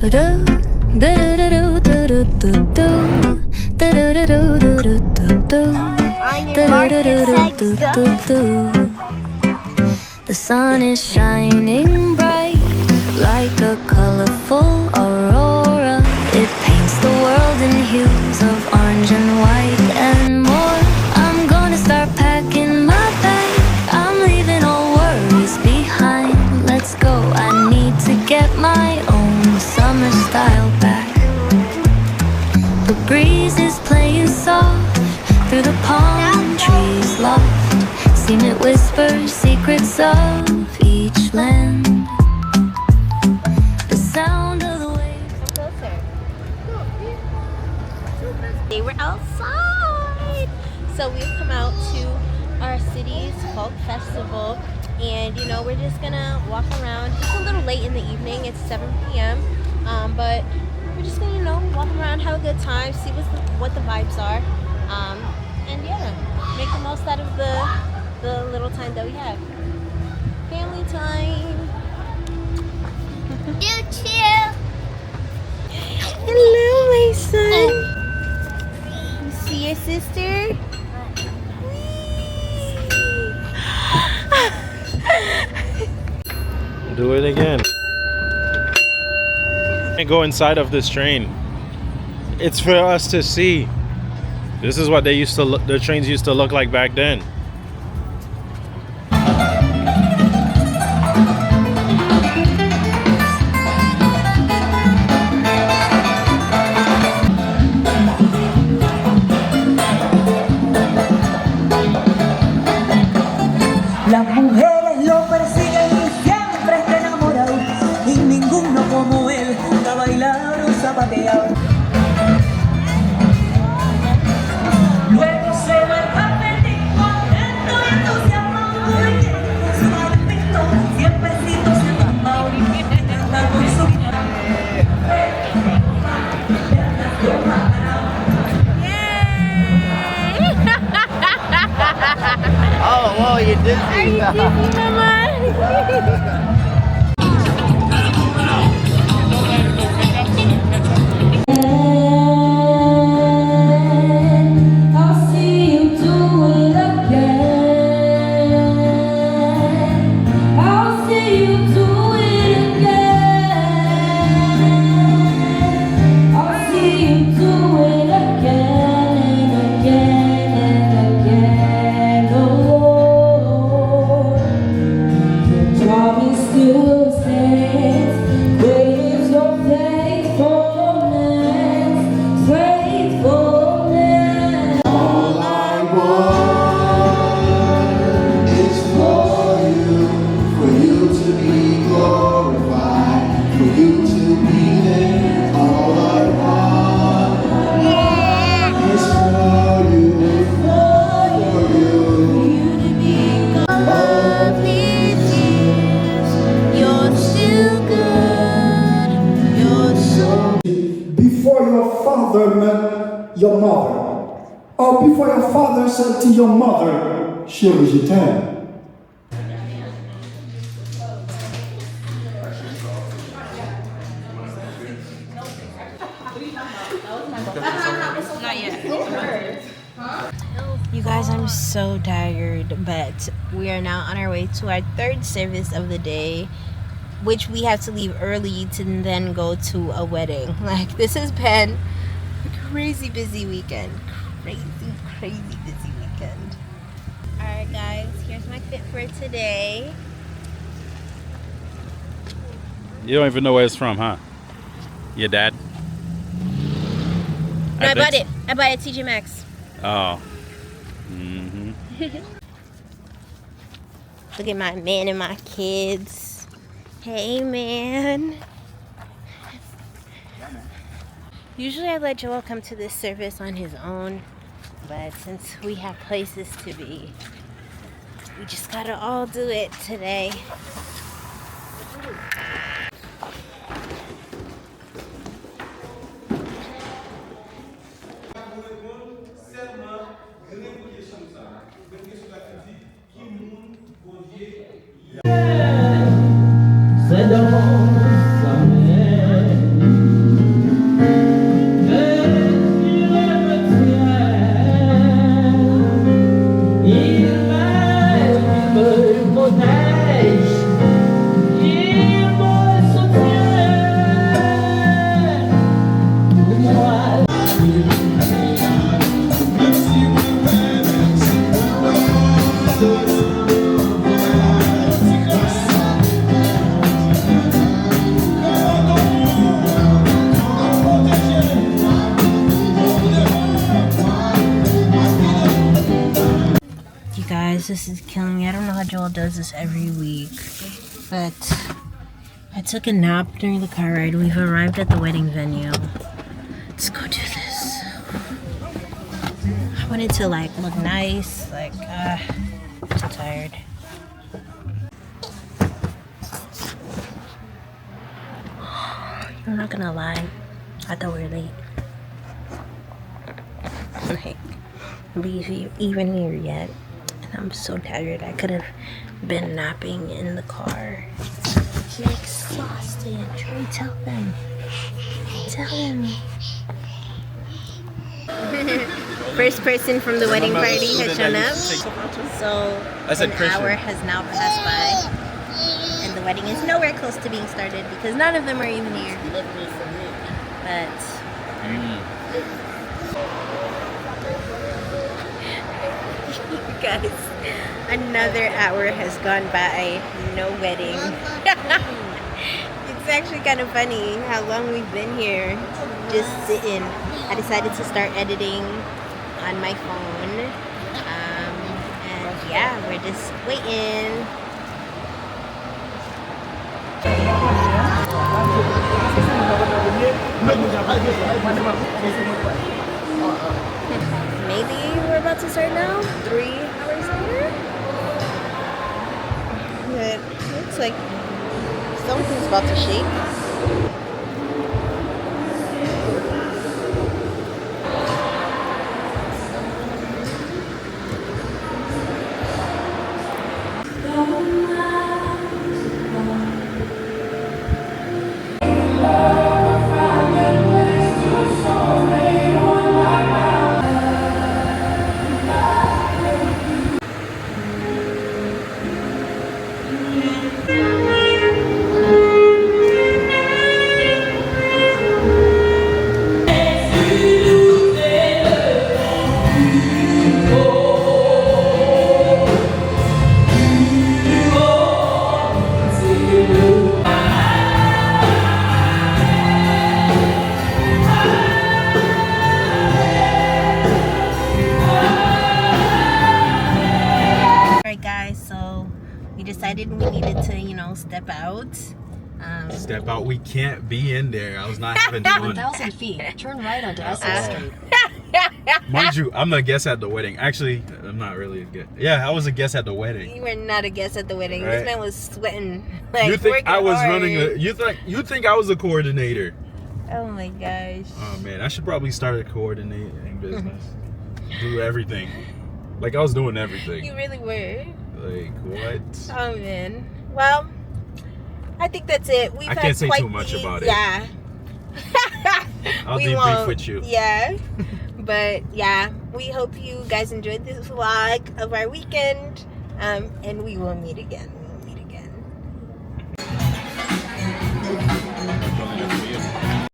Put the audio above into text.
The sun is shining bright like a colorful aurora. It paints the world in hues of orange and white and more. I'm gonna start packing my bag. I'm leaving all worries behind. Let's go, I need to get my own summer style back. The breeze is playing soft through the palm trees loft. Seen it whisper secrets of each land. The sound of the waves. Closer. They were outside. So we've come out to our city's folk festival, and you know, we're just gonna walk around. It's a little late in the evening, it's 7 p.m. But we're just gonna, you know, walk around, have a good time, see what the vibes are, and yeah, make the most out of the little time that we have. Family time. Chill. Hello, my son. You see your sister? Do it again. And go inside of this train. It's for us to see. This is what they used to look, the trains used to look like back then. Las mujeres lo persiguen y siempre está enamorado, y ninguno como él a bailar o zapatear. Luego se va el carpetín contento y entusiasmado, y tiene con su maldito siemprecito se va está con su Oh, whoa, you did see that. I'll see you do it again. I'll see you do it again. I'll see you do it again and again and again. Oh, your promise still stands. Great is your faithfulness, faithfulness. All I want is for you to be glorified, for you to be there. All I want is for you, for you. To be All these years, you're still good. You're so Before your father met your mother, or before your father said to your mother, chérie, je t'aime. You guys, I'm so tired, but we are now on our way to our third service of the day, which we have to leave early to then go to a wedding. Like, this has been a crazy busy weekend. Crazy busy weekend. Alright guys, here's my fit for today. You don't even know where it's from, huh? Your dad? No, I bought think it. I bought it at TJ Maxx. Oh. Mm-hmm. Look at my man and my kids. Hey, man. Usually I let Joel come to this service on his own, but since we have places to be, we just gotta all do it today. Se danse, this is killing me. I don't know how Joel does this every week, but I took a nap during the car ride. We've arrived at the wedding venue. Let's go do this. I wanted to like look nice. Like, I'm tired. I'm not gonna lie. I thought we were late. Like, we even here yet. And I'm so tired. I could have been napping in the car. You're exhausted. Trey, tell them. Tell them. First person from the wedding party has shown up. So an hour has now passed by. And the wedding is nowhere close to being started because none of them are even here. But guys, another hour has gone by, no wedding. It's actually kind of funny how long we've been here just sitting. I decided to start editing on my phone, and yeah, we're just waiting. Maybe we're about to start now, 3 hours later. But it looks like something's about to shake. Decided we needed to, step out. Step out. We can't be in there. I was not having fun. 1,000 feet. Turn right onto Essex Street. Mind you, I'm a guest at the wedding. Actually, I'm not really a guest. Yeah, I was a guest at the wedding. You were not a guest at the wedding. Right. This man was sweating. Like, You think I was hard. running a? You think I was a coordinator? Oh my gosh. Oh man, I should probably start a coordinating business. Do everything. Like I was doing everything. You really were. Like what? Oh man. Well, I think that's it. I can't say too much about it. Yeah. I'll We debrief won't. with you. Yeah. But yeah, we hope you guys enjoyed this vlog of our weekend. And we will meet again. We will meet again.